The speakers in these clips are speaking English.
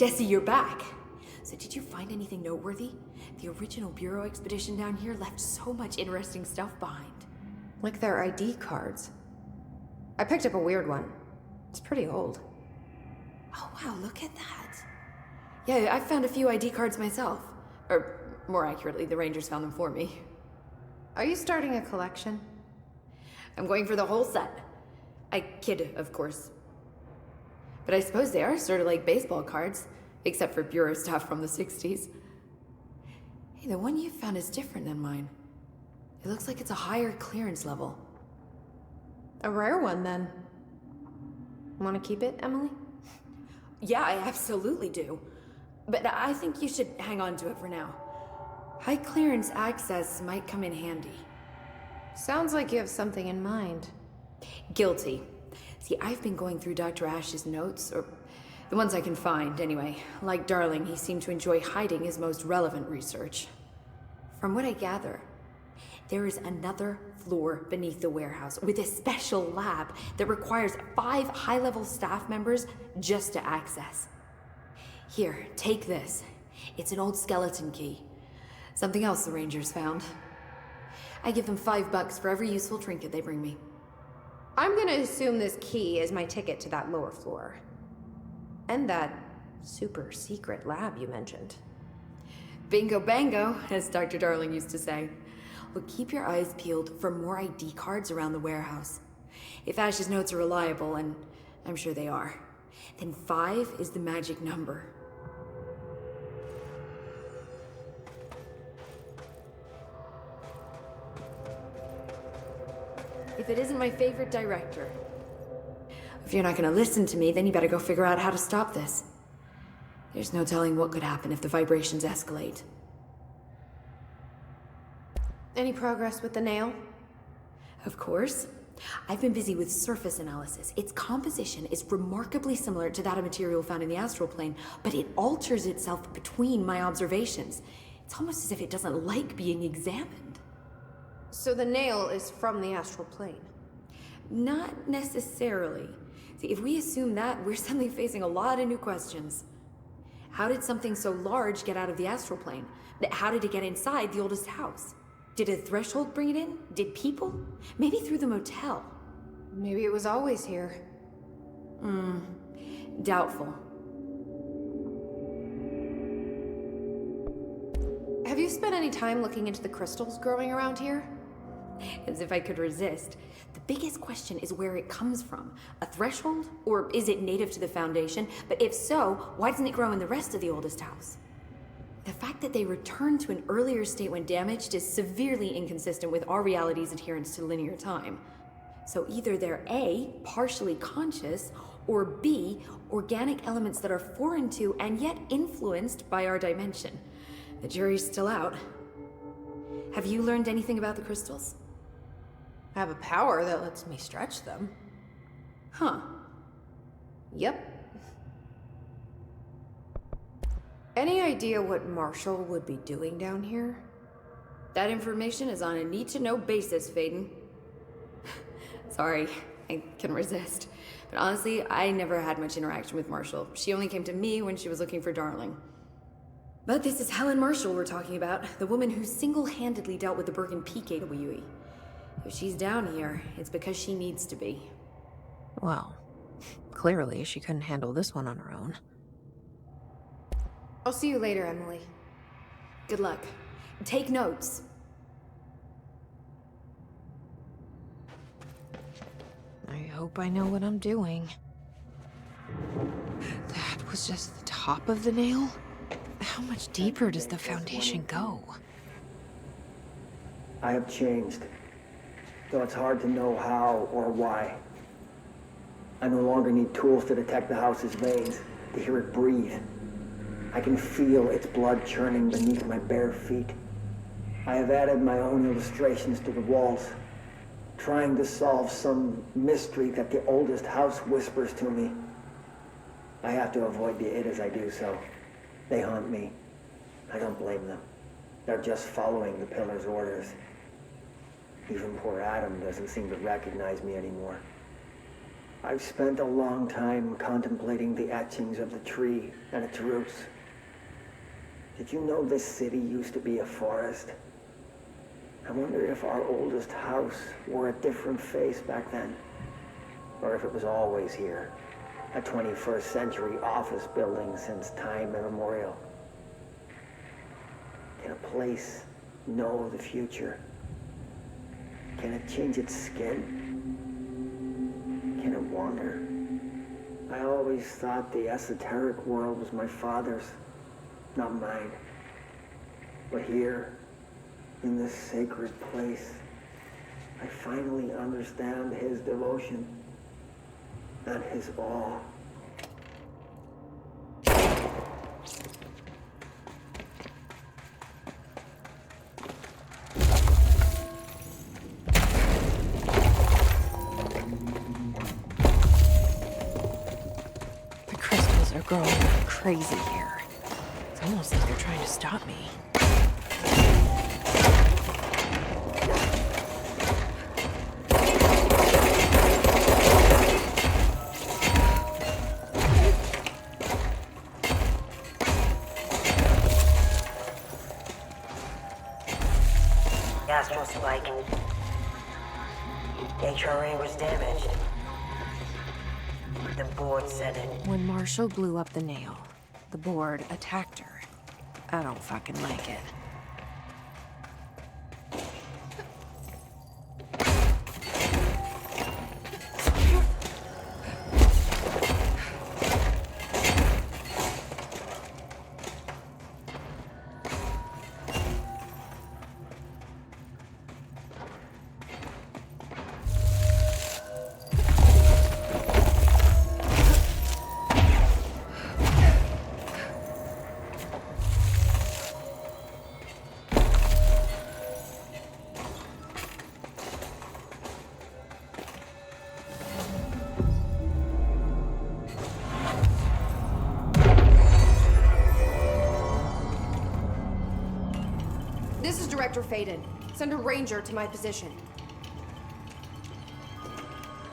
Jesse, you're back. So did you find anything noteworthy? The original Bureau expedition down here left so much interesting stuff behind. Like their ID cards. I picked up a weird one. It's pretty old. Oh wow, look at that. Yeah, I found a few ID cards myself. Or, more accurately, the Rangers found them for me. Are you starting a collection? I'm going for the whole set. I kid, of course. But I suppose they are sort of like baseball cards, except for Bureau stuff from the 60s. Hey, the one you found is different than mine. It looks like it's a higher clearance level. A rare one, then. Want to keep it, Emily? Yeah, I absolutely do. But I think you should hang on to it for now. High clearance access might come in handy. Sounds like you have something in mind. Guilty. See, I've been going through Dr. Ash's notes, or the ones I can find, anyway. Like Darling, he seemed to enjoy hiding his most relevant research. From what I gather, there is another floor beneath the warehouse with a special lab that requires 5 high-level staff members just to access. Here, take this. It's an old skeleton key. Something else the Rangers found. I give them $5 for every useful trinket they bring me. I'm gonna assume this key is my ticket to that lower floor. And that super secret lab you mentioned. Bingo bango, as Dr. Darling used to say. Look, keep your eyes peeled for more ID cards around the warehouse. If Ash's notes are reliable, and I'm sure they are, then 5 is the magic number. If it isn't my favorite director. If you're not gonna listen to me, then you better go figure out how to stop this. There's no telling what could happen if the vibrations escalate. Any progress with the nail? Of course. I've been busy with surface analysis. Its composition is remarkably similar to that of material found in the astral plane, but it alters itself between my observations. It's almost as if it doesn't like being examined. So the nail is from the astral plane? Not necessarily. See, if we assume that, we're suddenly facing a lot of new questions. How did something so large get out of the astral plane? How did it get inside the oldest house? Did a threshold bring it in? Did people? Maybe through the motel. Maybe it was always here. Doubtful. Have you spent any time looking into the crystals growing around here? As if I could resist. The biggest question is where it comes from. A threshold? Or is it native to the Foundation? But if so, why doesn't it grow in the rest of the oldest house? The fact that they returned to an earlier state when damaged is severely inconsistent with our reality's adherence to linear time. So either they're A, partially conscious, or B, organic elements that are foreign to and yet influenced by our dimension. The jury's still out. Have you learned anything about the crystals? I have a power that lets me stretch them. Huh. Yep. Any idea what Marshall would be doing down here? That information is on a need-to-know basis, Faden. Sorry, I couldn't resist. But honestly, I never had much interaction with Marshall. She only came to me when she was looking for Darling. But this is Helen Marshall we're talking about, the woman who single-handedly dealt with the Bergen Peak AWE. If she's down here, it's because she needs to be. Well, clearly she couldn't handle this one on her own. I'll see you later, Emily. Good luck. Take notes. I hope I know what I'm doing. That was just the top of the nail? How much deeper does the Foundation go? I have changed, though it's hard to know how or why. I no longer need tools to detect the house's veins, to hear it breathe. I can feel its blood churning beneath my bare feet. I have added my own illustrations to the walls, trying to solve some mystery that the oldest house whispers to me. I have to avoid the it as I do so. They haunt me. I don't blame them. They're just following the Pillar's orders. Even poor Adam doesn't seem to recognize me anymore. I've spent a long time contemplating the etchings of the tree and its roots. Did you know this city used to be a forest? I wonder if our oldest house wore a different face back then. Or if it was always here. A 21st century office building since time immemorial. Can a place know the future? Can it change its skin? Can it wander? I always thought the esoteric world was my father's, not mine. But here, in this sacred place, I finally understand his devotion and his awe. The crystals are growing like crazy here. It's almost like they're trying to stop me. Astral spike. HRA was damaged. The board said it. When Marshall blew up the nail, the board attacked her. I don't fucking like it. This is Director Faden. Send a ranger to my position.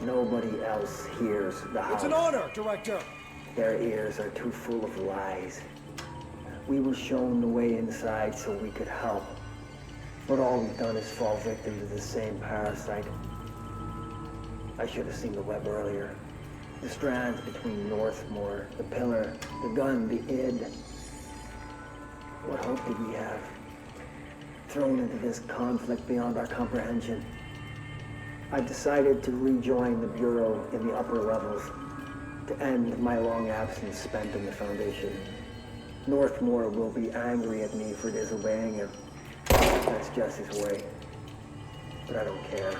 Nobody else hears the house. It's an honor, Director. Their ears are too full of lies. We were shown the way inside so we could help. But all we've done is fall victim to the same parasite. I should have seen the web earlier. The strands between Northmore, the pillar, the gun, the id. What hope did we have? Thrown into this conflict beyond our comprehension. I've decided to rejoin the Bureau in the upper levels, to end my long absence spent in the Foundation. Northmore will be angry at me for disobeying him. That's just his way. But I don't care.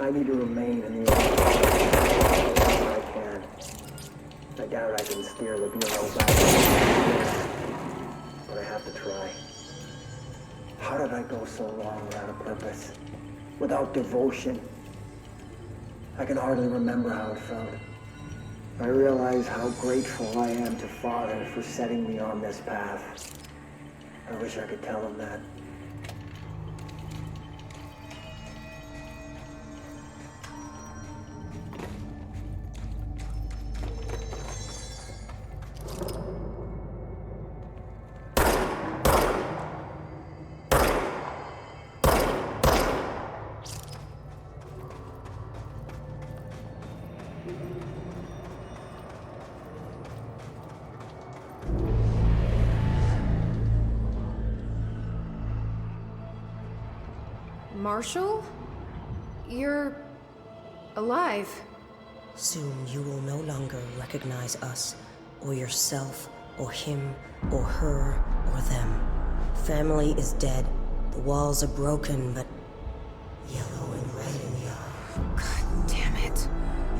I need to remain in the where I can. I doubt I can steer the Bureau back, but I have to try. How did I go so long without a purpose? Without devotion? I can hardly remember how it felt. I realize how grateful I am to Father for setting me on this path. I wish I could tell him that. Marshall? You're alive. Soon you will no longer recognize us, or yourself, or him, or her, or them. Family is dead. The walls are broken, but yellow and red in the eye. God damn it.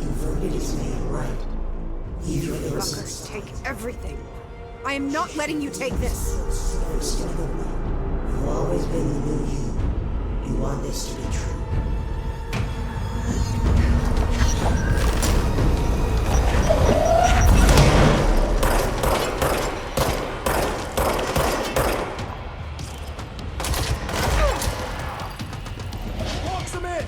Inverted is made right. Leave your innocence. Fuckers, take everything. I am not letting you take this. You've always been the new you. You want this to be true. Box him in!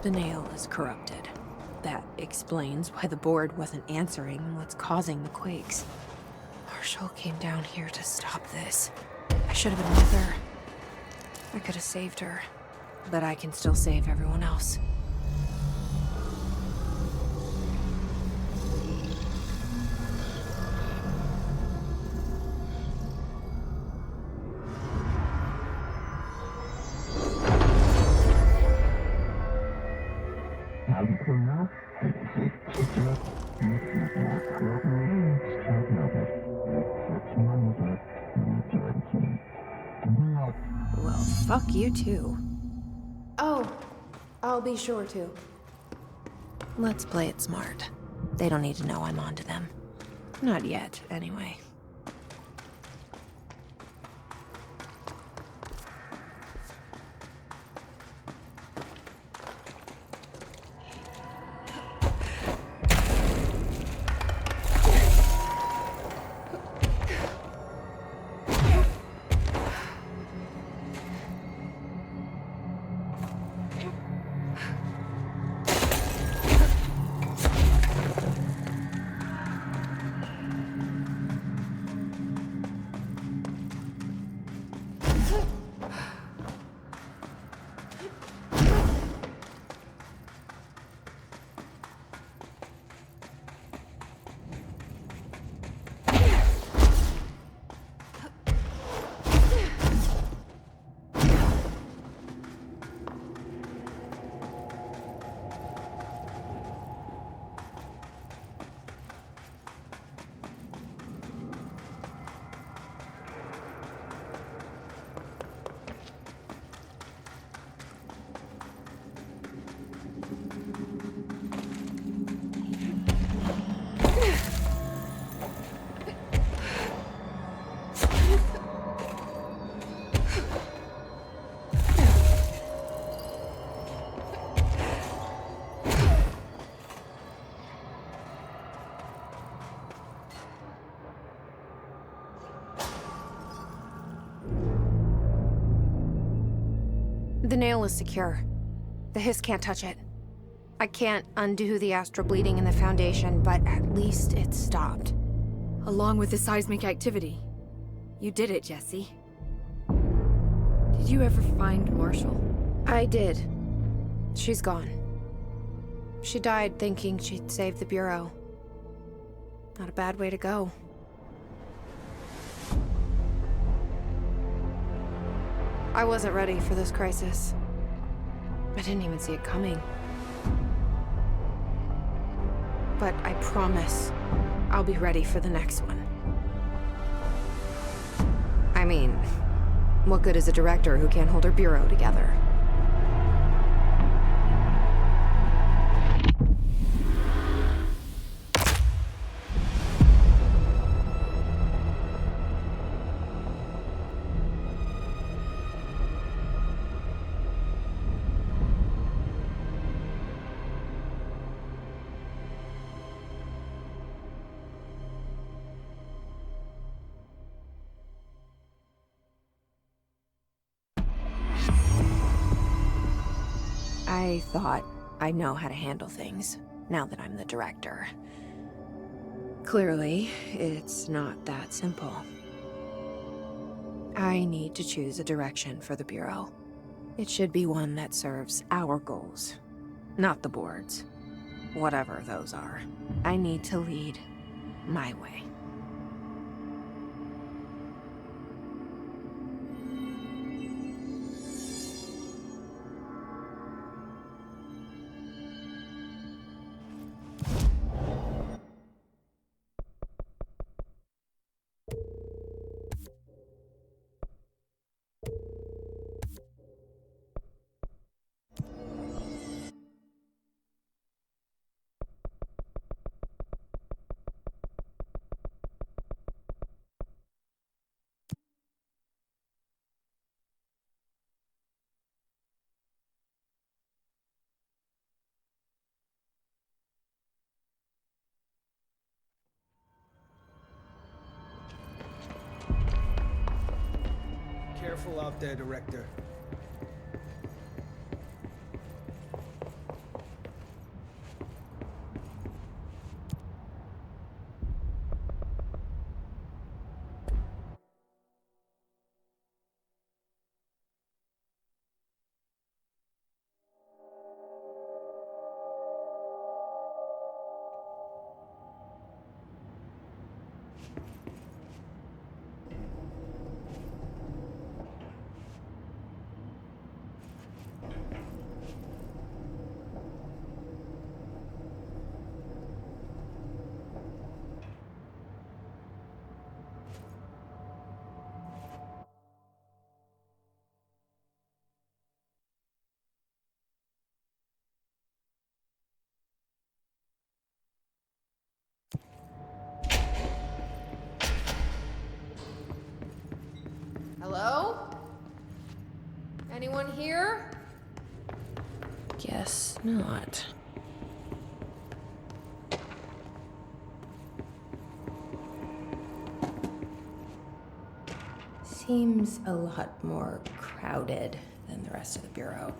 The nail is corrupted. That explains why the board wasn't answering and what's causing the quakes. Marshall came down here to stop this. I should have been with her. I could have saved her. But I can still save everyone else. Well, fuck you too. Oh, I'll be sure to. Let's play it smart. They don't need to know I'm onto them. Not yet, anyway. The nail is secure. The Hiss can't touch it. I can't undo the astral bleeding in the Foundation, but at least it's stopped. Along with the seismic activity. You did it, Jesse. Did you ever find Marshall? I did. She's gone. She died thinking she'd save the Bureau. Not a bad way to go. I wasn't ready for this crisis. I didn't even see it coming. But I promise, I'll be ready for the next one. I mean, what good is a director who can't hold her bureau together? I thought I know how to handle things, now that I'm the director. Clearly, it's not that simple. I need to choose a direction for the Bureau. It should be one that serves our goals, not the board's. Whatever those are. I need to lead my way. Careful out there, Director. Hello? Anyone here? Guess not. Seems a lot more crowded than the rest of the Bureau.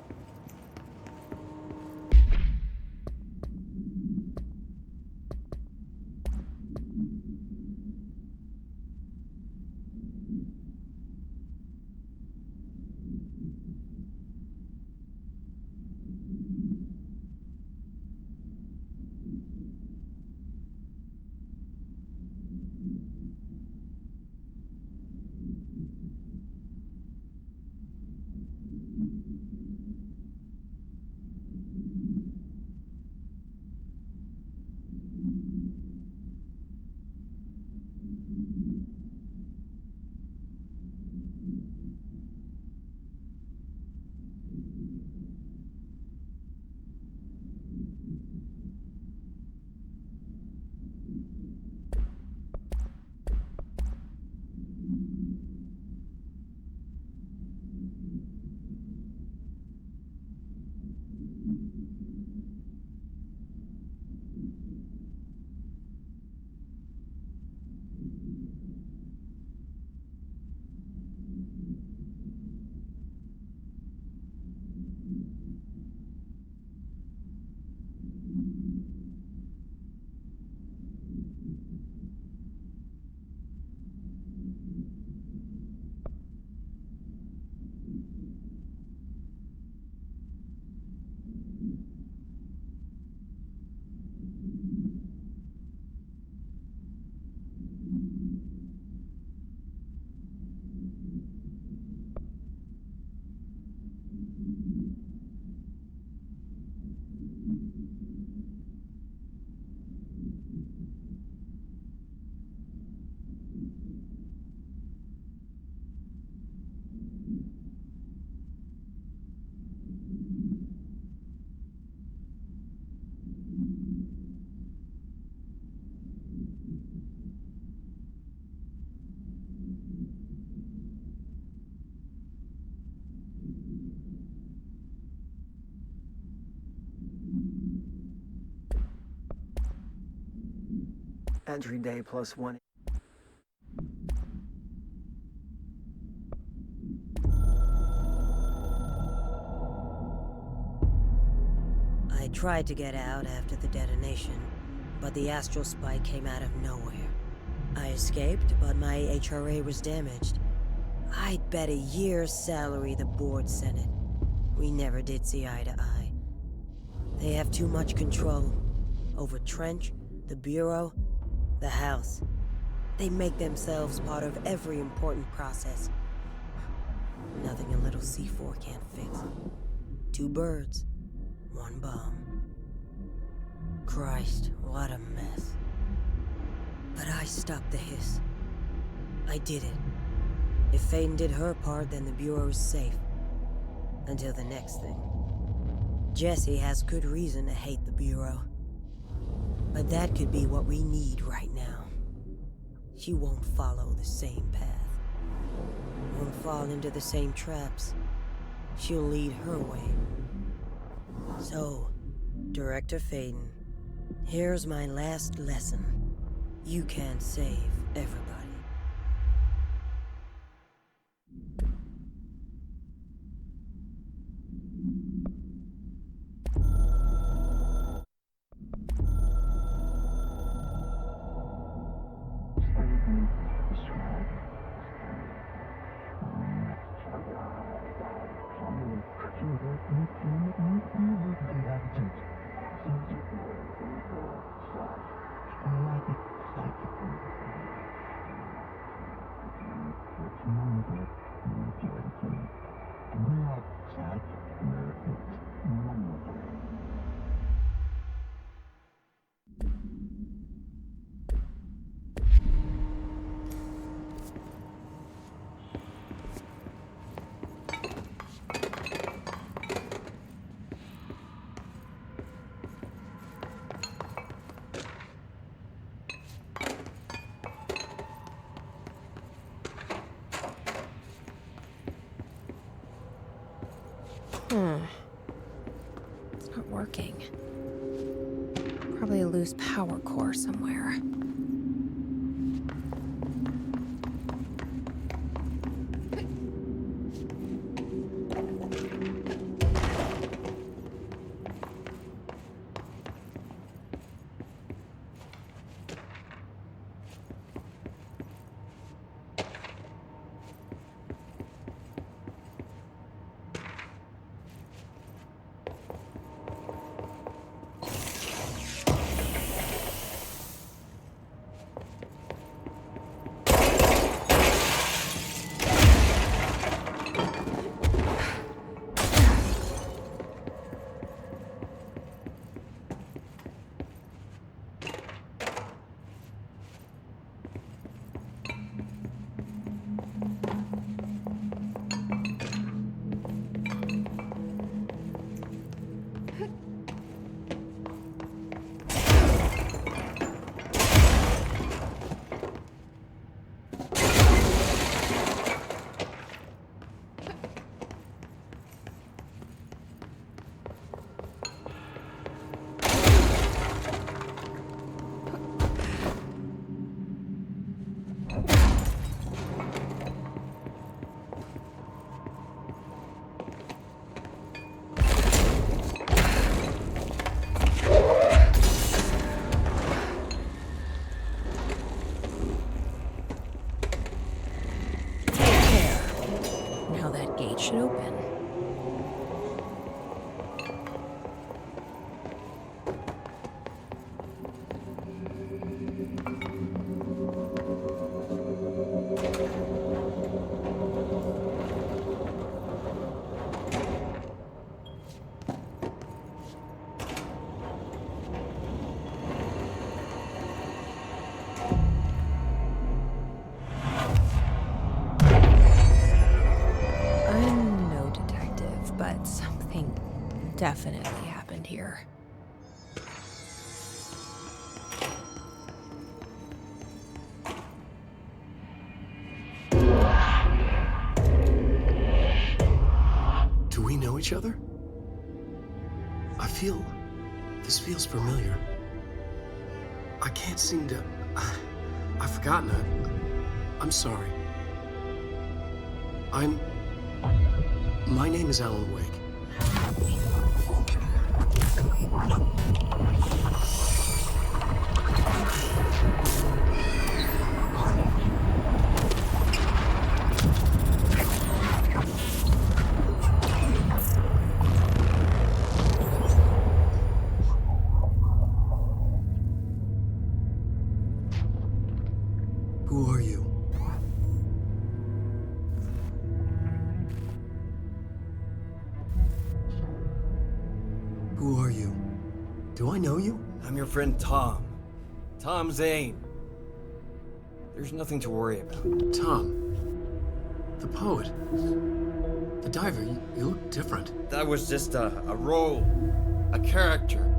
Entry day plus one. I tried to get out after the detonation, but the astral spike came out of nowhere. I escaped, but my HRA was damaged. I'd bet a year's salary the board sent it. We never did see eye to eye. They have too much control over Trench, the Bureau, the House. They make themselves part of every important process. Nothing a little C4 can't fix. 2 birds, 1 bomb. Christ, what a mess. But I stopped the hiss. I did it. If Faden did her part, then the Bureau's safe. Until the next thing. Jessie has good reason to hate the Bureau. But that could be what we need right now. She won't follow the same path. Won't fall into the same traps. She'll lead her way. So, Director Faden, here's my last lesson. You can't save everybody. It's not working. Probably a loose power core somewhere. Should open. Definitely happened here. Do we know each other? This feels familiar. I can't seem to... I've forgotten it. I'm sorry. My name is Alan Wake. Who are you? Who are you? Do I know you? I'm your friend Tom. Tom Zane. There's nothing to worry about. Tom. The poet. The diver. You look different. That was just a role. A character.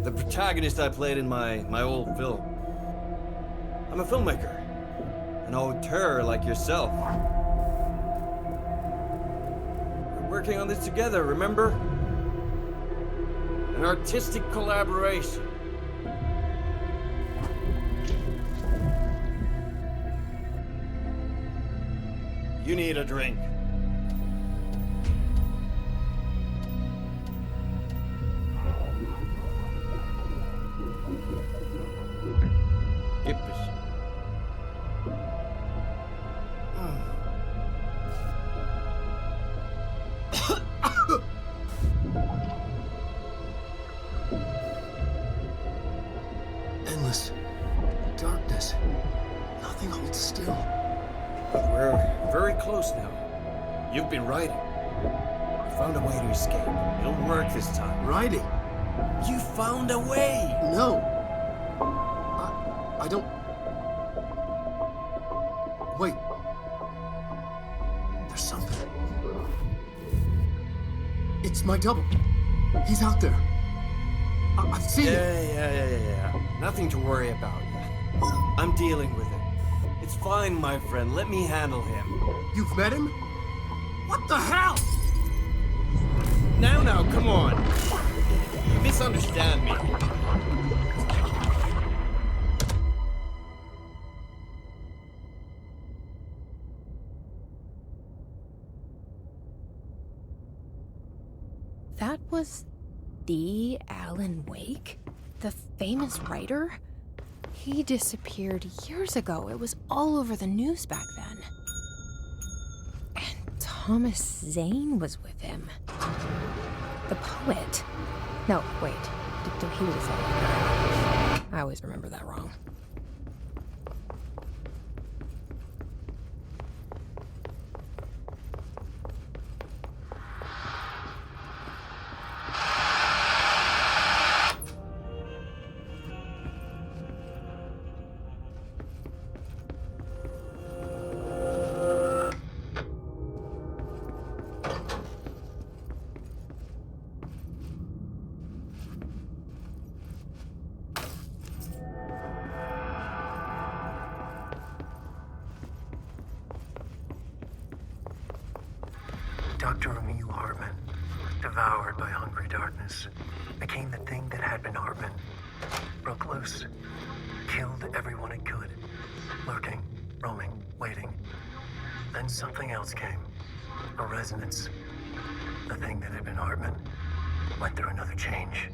The protagonist I played in my old film. I'm a filmmaker. An auteur like yourself. We're working on this together, remember? An artistic collaboration. You need a drink. Gibbish. Endless darkness. Nothing holds still. But we're very close now. You've been writing. You found a way to escape. It'll work this time. Writing? You found a way! No. I don't... Wait. There's something. It's my double. He's out there. I've seen it. Yeah. Nothing to worry about. I'm dealing with it. It's fine, my friend. Let me handle him. You've met him? What the hell? Now, come on. You misunderstand me. That was the Alan Wake? The famous writer? He disappeared years ago. It was all over the news back then. And Thomas Zane was with him. The poet. No, wait. He was a filmmaker. I always remember that wrong. Dr. Emil Hartman, devoured by hungry darkness, became the thing that had been Hartman. Broke loose, killed everyone it could, lurking, roaming, waiting. Then something else came, a resonance. The thing that had been Hartman went through another change.